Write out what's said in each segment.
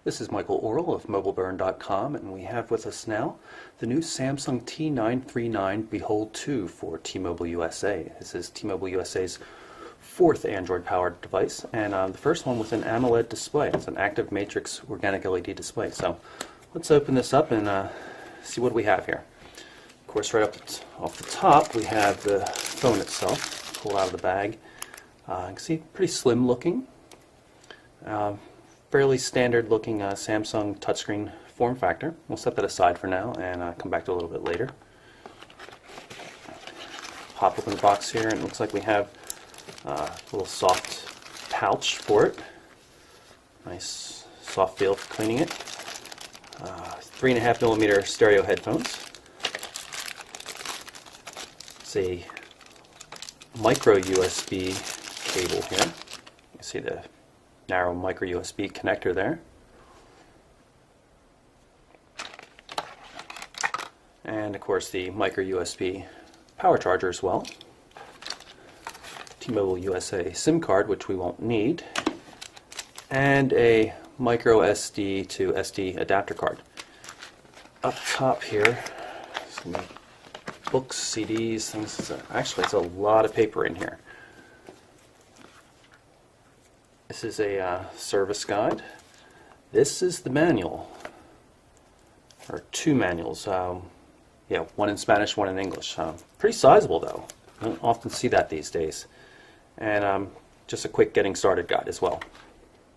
This is Michael Orrell of MobileBurn.com, and we have with us now the new Samsung T939 Behold 2 for T-Mobile USA. This is T-Mobile USA's fourth Android-powered device, and the first one with an AMOLED display. It's an active matrix organic LED display. So let's open this up and see what we have here. Of course, right up off the top, we have the phone itself. Pull out of the bag. You can see pretty slim looking. Fairly standard looking Samsung touchscreen form factor. We'll set that aside for now and come back to it a little bit later. Pop open the box here, and it looks like we have a little soft pouch for it. Nice soft feel for cleaning it. 3.5mm stereo headphones. It's a micro USB cable here. You see the narrow micro USB connector there. And of course the micro USB power charger as well. T-Mobile USA SIM card, which we won't need. And a micro SD to SD adapter card. Up top here, some books, CDs, things. Actually, it's a lot of paper in here. This is a service guide. This is the manual, or two manuals. Yeah, one in Spanish, one in English. Pretty sizable though. I don't often see that these days. And just a quick getting started guide as well.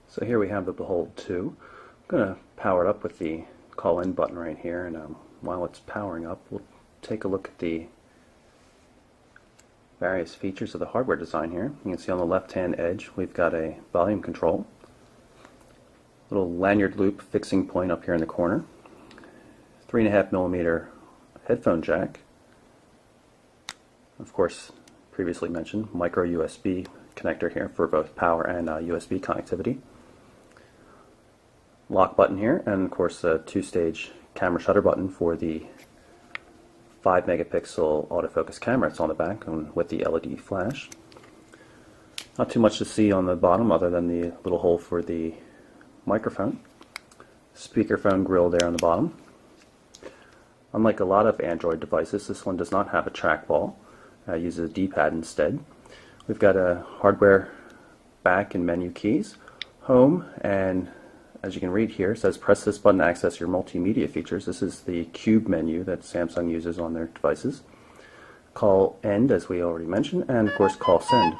So here we have the Behold 2. I'm going to power it up with the call in button right here, and while it's powering up, we'll take a look at the various features of the hardware design here. You can see on the left hand edge we've got a volume control, little lanyard loop fixing point up here in the corner, 3.5mm headphone jack, of course previously mentioned micro USB connector here for both power and USB connectivity, lock button here, and of course a two-stage camera shutter button for the 5-megapixel autofocus camera. It's on the back and with the LED flash. Not too much to see on the bottom other than the little hole for the microphone. Speakerphone grill there on the bottom. Unlike a lot of Android devices, this one does not have a trackball. It uses a D-pad instead. We've got a hardware back and menu keys, home, and as you can read here, it says press this button to access your multimedia features. This is the cube menu that Samsung uses on their devices. Call end, as we already mentioned, and of course call send.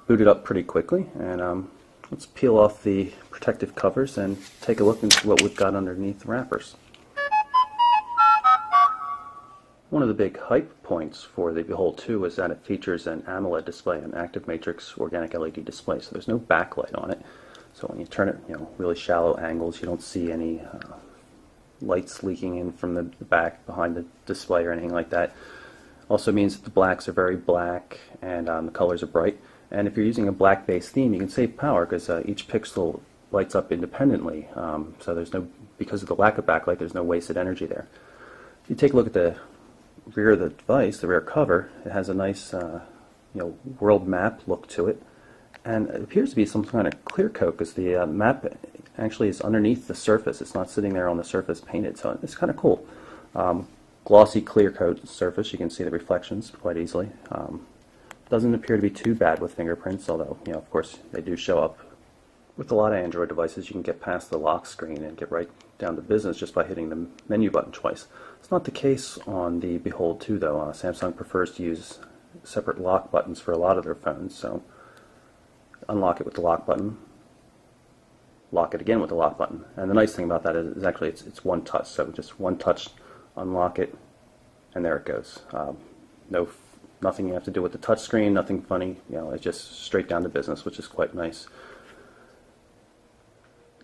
Booted up pretty quickly, and let's peel off the protective covers and take a look into what we've got underneath the wrappers. One of the big hype points for the Behold 2 is that it features an AMOLED display, an active matrix organic LED display, so there's no backlight on it. So when you turn it, really shallow angles, you don't see any lights leaking in from the back behind the display or anything like that. Also means that the blacks are very black and the colors are bright. And if you're using a black-based theme, you can save power because each pixel lights up independently. So there's no, because of the lack of backlight, there's no wasted energy there. If you take a look at the rear of the device, the rear cover, it has a nice, world map look to it. And it appears to be some kind of clear coat because the map actually is underneath the surface. It's not sitting there on the surface painted, so it's kind of cool. Glossy clear coat surface. You can see the reflections quite easily. Doesn't appear to be too bad with fingerprints, although of course they do show up. With a lot of Android devices, you can get past the lock screen and get right down to business just by hitting the menu button twice. It's not the case on the Behold 2 though. Samsung prefers to use separate lock buttons for a lot of their phones, so unlock it with the lock button, lock it again with the lock button. And the nice thing about that is actually it's one touch, so just one touch, unlock it, and there it goes. Nothing you have to do with the touch screen, nothing funny, it's just straight down to business, which is quite nice.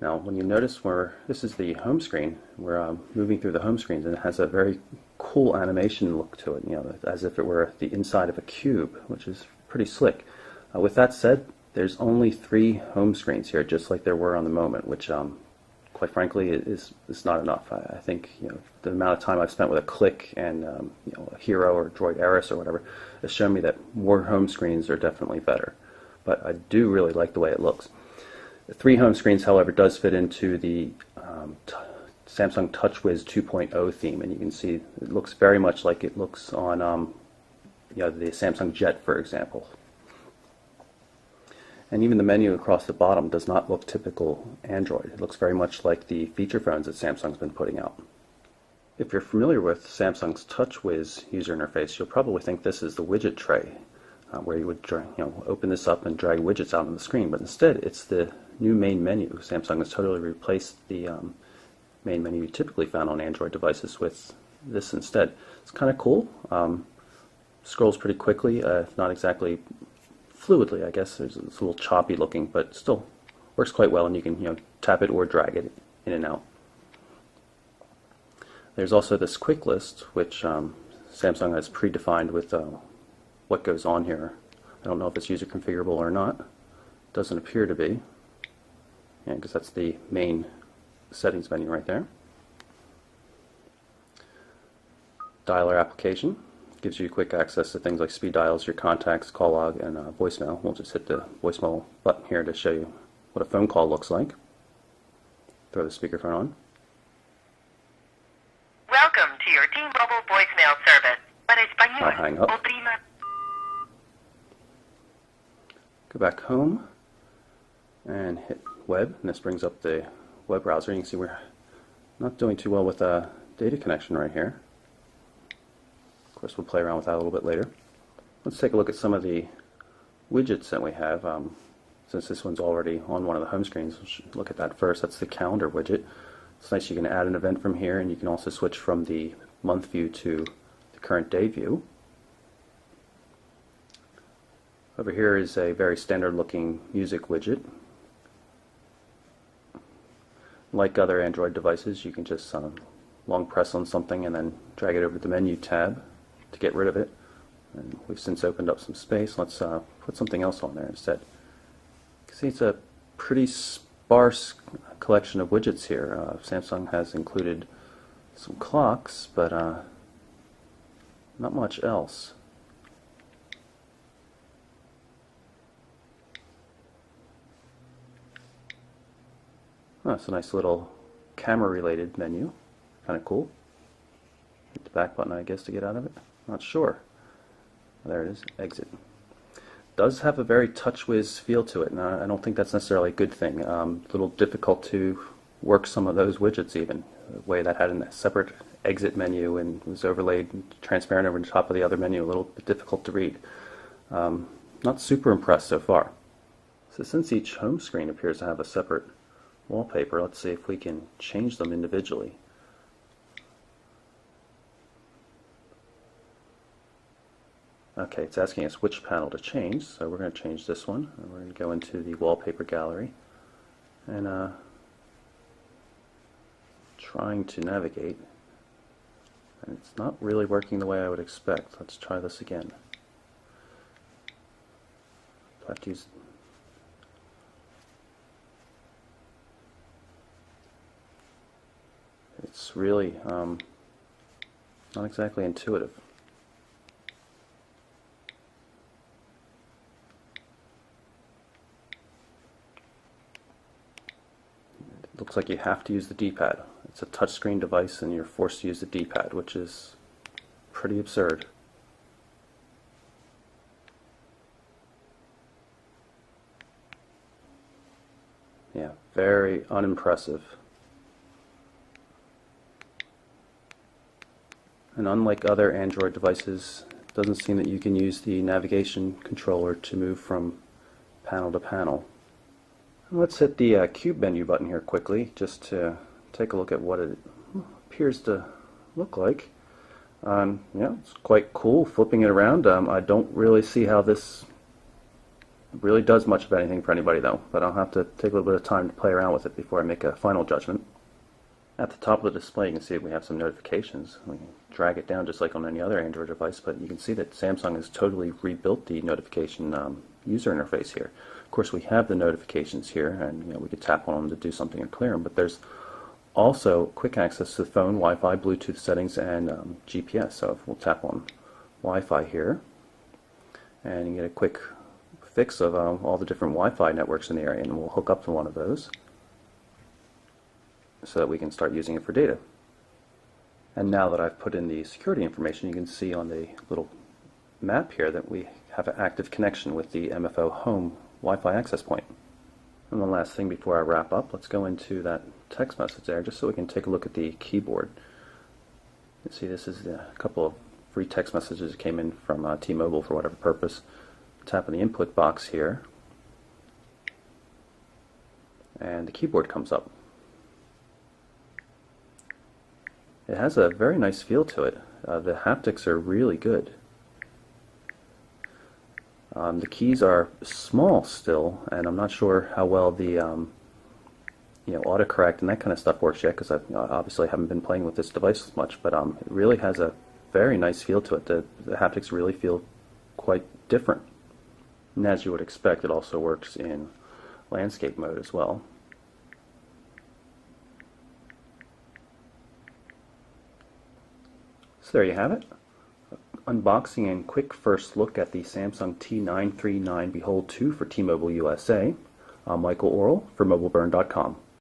Now when you notice this is the home screen, we're moving through the home screens, and it has a very cool animation look to it, as if it were the inside of a cube, which is pretty slick. With that said, there's only 3 home screens here, just like there were on the Moment, which quite frankly is not enough. I think the amount of time I've spent with a Click and a Hero or Droid Aeris or whatever has shown me that more home screens are definitely better. But I do really like the way it looks. Three home screens, however, does fit into the Samsung TouchWiz 2.0 theme, and you can see it looks very much like it looks on the Samsung Jet, for example. And even the menu across the bottom does not look typical Android. It looks very much like the feature phones that Samsung's been putting out. If you're familiar with Samsung's TouchWiz user interface, you'll probably think this is the widget tray, where you would open this up and drag widgets out on the screen, but instead it's the new main menu. Samsung has totally replaced the main menu you typically found on Android devices with this instead. It's kind of cool. Scrolls pretty quickly, not exactly fluidly, I guess. It's a little choppy looking, but still works quite well, and you can tap it or drag it in and out. There's also this quick list, which Samsung has predefined with what goes on here. I don't know if it's user configurable or not. Doesn't appear to be, because that's the main settings menu right there. Dialer application gives you quick access to things like speed dials, your contacts, call log, and voicemail. We'll just hit the voicemail button here to show you what a phone call looks like. Throw the speakerphone on. Welcome to your T-Mobile voicemail service. Para español, hang up. oprima. Go back home and hit web, and this brings up the web browser. You can see we're not doing too well with a data connection right here. Of course, we'll play around with that a little bit later. Let's take a look at some of the widgets that we have. Since this one's already on one of the home screens, we'll look at that first. That's the calendar widget. It's nice you can add an event from here, and you can also switch from the month view to the current day view. Over here is a very standard looking music widget. Like other Android devices, you can just long press on something and then drag it over to the menu tab to get rid of it. And we've since opened up some space. Let's put something else on there instead. You can see it's a pretty sparse collection of widgets here. Samsung has included some clocks, but not much else. Oh, it's a nice little camera-related menu. Kind of cool. Hit the back button, I guess, to get out of it. Not sure. There it is. Exit. Does have a very TouchWiz feel to it, and I don't think that's necessarily a good thing. A little difficult to work some of those widgets even. The way that had a separate exit menu and was overlaid transparent over the top of the other menu, a little bit difficult to read. Not super impressed so far. So since each home screen appears to have a separate wallpaper, let's see if we can change them individually. Okay, it's asking us which panel to change, so we're going to change this one. And we're going to go into the wallpaper gallery and trying to navigate, and it's not really working the way I would expect. Let's try this again. I have to use It's really not exactly intuitive. It looks like you have to use the D-pad. It's a touchscreen device and you're forced to use the D-pad, which is pretty absurd. Yeah, very unimpressive. And unlike other Android devices, it doesn't seem that you can use the navigation controller to move from panel to panel. Let's hit the cube menu button here quickly, just to take a look at what it appears to look like. Yeah, it's quite cool flipping it around. I don't really see how this really does much of anything for anybody though, but I'll have to take a little bit of time to play around with it before I make a final judgment. At the top of the display you can see we have some notifications. We can drag it down just like on any other Android device, but you can see that Samsung has totally rebuilt the notification user interface here. Of course we have the notifications here, and we could tap on them to do something and clear them, but there's also quick access to the phone, Wi-Fi, Bluetooth settings, and GPS. So if we'll tap on Wi-Fi here, and you get a quick fix of all the different Wi-Fi networks in the area, and we'll hook up to one of those so that we can start using it for data. And now that I've put in the security information, you can see on the little map here that we have an active connection with the MFO home Wi-Fi access point. And one last thing before I wrap up, let's go into that text message there just so we can take a look at the keyboard. You see this is a couple of free text messages that came in from T-Mobile for whatever purpose. Tap on the input box here and the keyboard comes up. It has a very nice feel to it. The haptics are really good. The keys are small still, and I'm not sure how well the autocorrect and that kind of stuff works yet, because I obviously haven't been playing with this device as much, but it really has a very nice feel to it. The haptics really feel quite different. And as you would expect, it also works in landscape mode as well. So there you have it. Unboxing and quick first look at the Samsung T939 Behold 2 for T-Mobile USA. I'm Michael Orrell for MobileBurn.com.